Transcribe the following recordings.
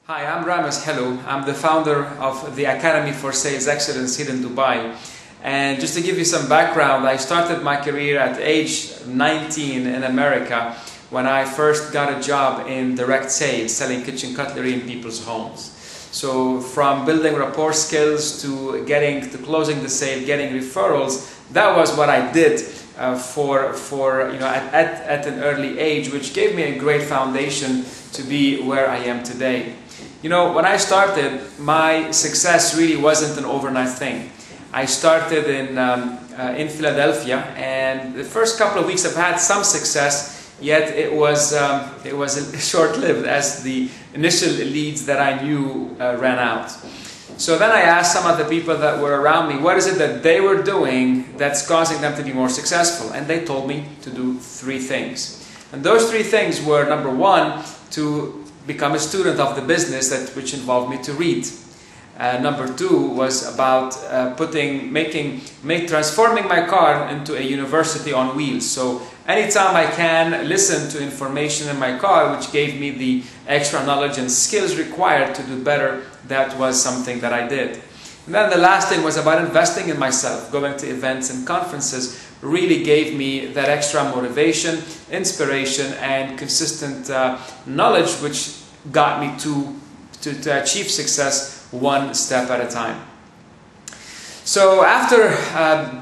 Hi, I'm Ramez Helou. I'm the founder of the Academy for Sales Excellence here in Dubai. And just to give you some background, I started my career at age 19 in America when I first got a job in direct sales, selling kitchen cutlery in people's homes. So from building rapport skills to closing the sale, getting referrals, that was what I did at an early age, which gave me a great foundation to be where I am today. You know, when I started, my success really wasn't an overnight thing. I started in Philadelphia, and the first couple of weeks I've had some success, yet it was short-lived as the initial leads that I knew ran out. So then I asked some of the people that were around me, what is it that they were doing that's causing them to be more successful? And they told me to do three things. And those three things were, number one, to become a student of the business, which involved me to read. Number two was about transforming my car into a university on wheels. So anytime I can listen to information in my car which gave me the extra knowledge and skills required to do better, that was something that I did. And then the last thing was about investing in myself. Going to events and conferences really gave me that extra motivation, inspiration, and consistent knowledge, which got me to achieve success one step at a time. So after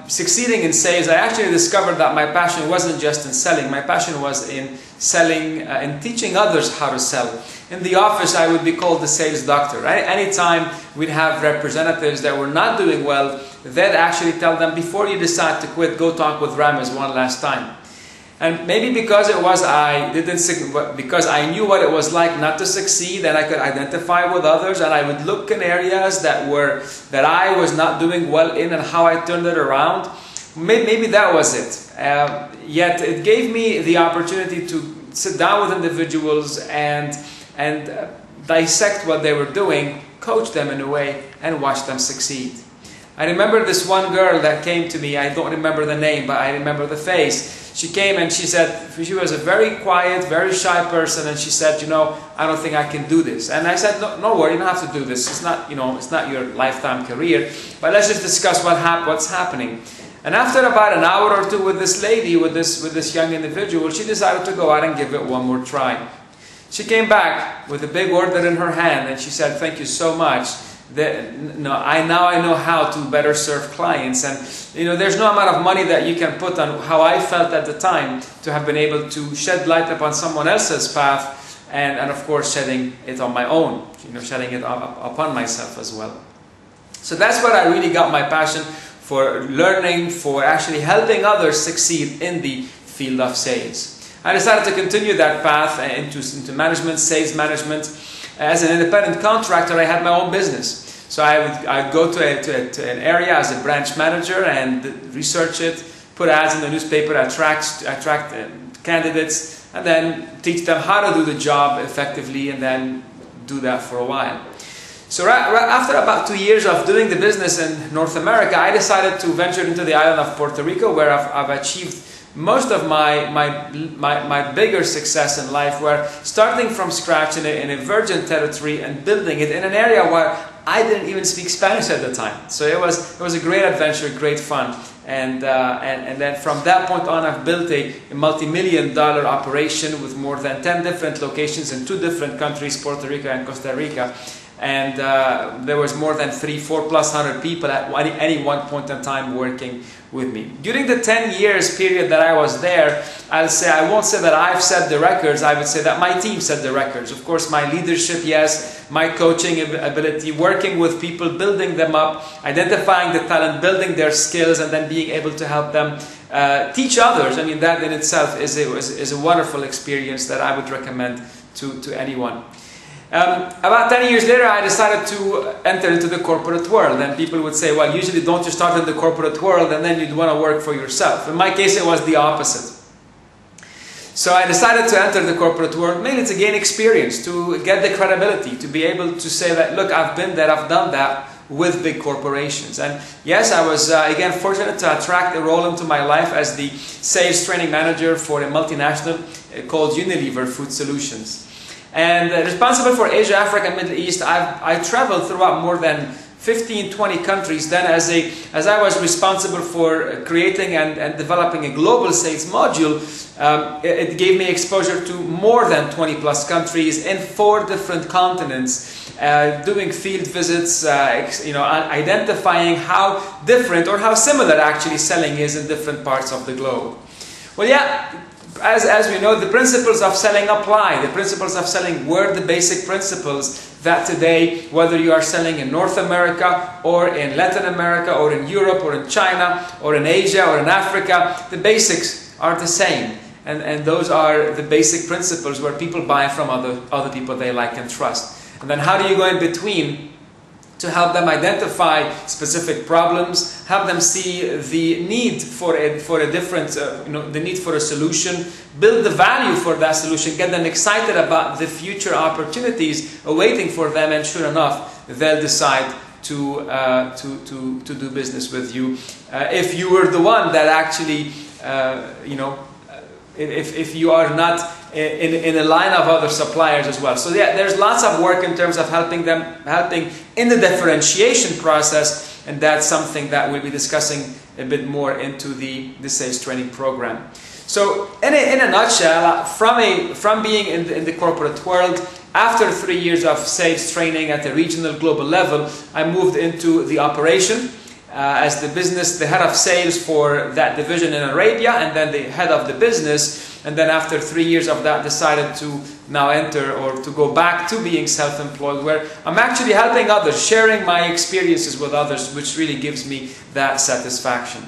succeeding in sales, I actually discovered that my passion wasn't just in selling. My passion was in selling and teaching others how to sell. In the office, I would be called the sales doctor. Right? Anytime we'd have representatives that were not doing well, they'd actually tell them, before you decide to quit, go talk with Ramez one last time. And maybe because because I knew what it was like not to succeed, and I could identify with others, and I would look in areas that I was not doing well in and how I turned it around. Maybe that was it. Yet it gave me the opportunity to sit down with individuals and dissect what they were doing, coach them in a way, and watch them succeed. I remember this one girl that came to me. I don't remember the name, but I remember the face. She came and she said, she was a very quiet, very shy person, and she said, you know, I don't think I can do this. And I said, no worry, you don't have to do this. It's not, it's not your lifetime career, but let's just discuss what's happening. And after about an hour or two with this lady, with this young individual, she decided to go out and give it one more try. She came back with a big order in her hand, and she said, thank you so much. Now I know how to better serve clients, and there's no amount of money that you can put on how I felt at the time to have been able to shed light upon someone else's path, and of course shedding it on my own, shedding it upon myself as well. So that's what I really got my passion for, learning, for actually helping others succeed in the field of sales. I decided to continue that path into management, sales management. As an independent contractor, I had my own business. So I'd go to an area as a branch manager and research it, put ads in the newspaper, attract candidates, and then teach them how to do the job effectively, and then do that for a while. So after about 2 years of doing the business in North America, I decided to venture into the island of Puerto Rico, where I've achieved most of my bigger success in life, where starting from scratch in a virgin territory and building it in an area where I didn't even speak Spanish at the time. So it was a great adventure, great fun, and then from that point on, I've built a multi-million-dollar operation with more than 10 different locations in 2 different countries, Puerto Rico and Costa Rica. And there was more than 400+ people at any one point in time working with me. During the 10 years period that I was there, I won't say that I've set the records, I would say that my team set the records. Of course, my leadership, yes, my coaching ability, working with people, building them up, identifying the talent, building their skills, and then being able to help them teach others. I mean, that in itself is a wonderful experience that I would recommend to anyone. About 10 years later, I decided to enter into the corporate world, and people would say, well, usually don't you start in the corporate world and then you'd want to work for yourself. In my case, it was the opposite. So I decided to enter the corporate world mainly to gain experience, to get the credibility, to be able to say that, look, I've been there, I've done that with big corporations. And yes, I was again fortunate to attract a role into my life as the sales training manager for a multinational called Unilever Food Solutions. And responsible for Asia, Africa, and Middle East, I traveled throughout more than 15, 20 countries. Then as I was responsible for creating and developing a global sales module, it gave me exposure to more than 20 plus countries in 4 different continents, doing field visits, identifying how different or how similar actually selling is in different parts of the globe. Well, yeah, as we know, the principles of selling apply. The principles of selling were the basic principles that today, whether you are selling in North America or in Latin America or in Europe or in China or in Asia or in Africa, the basics are the same. And those are the basic principles where people buy from other people they like and trust. And then how do you go in between to help them identify specific problems, help them see the need for a different, the need for a solution, build the value for that solution, get them excited about the future opportunities awaiting for them, and sure enough, they'll decide to do business with you. If you were the one that actually, if you are not in a line of other suppliers as well. So yeah, there's lots of work in terms of helping in the differentiation process, and that's something that we'll be discussing a bit more into the sales training program. So in a nutshell, from being in the corporate world, after 3 years of sales training at the regional global level, I moved into the operation. As the head of sales for that division in Arabia, and then the head of the business. And then after 3 years of that, decided to now enter or to go back to being self-employed, where I'm actually helping others, sharing my experiences with others, which really gives me that satisfaction.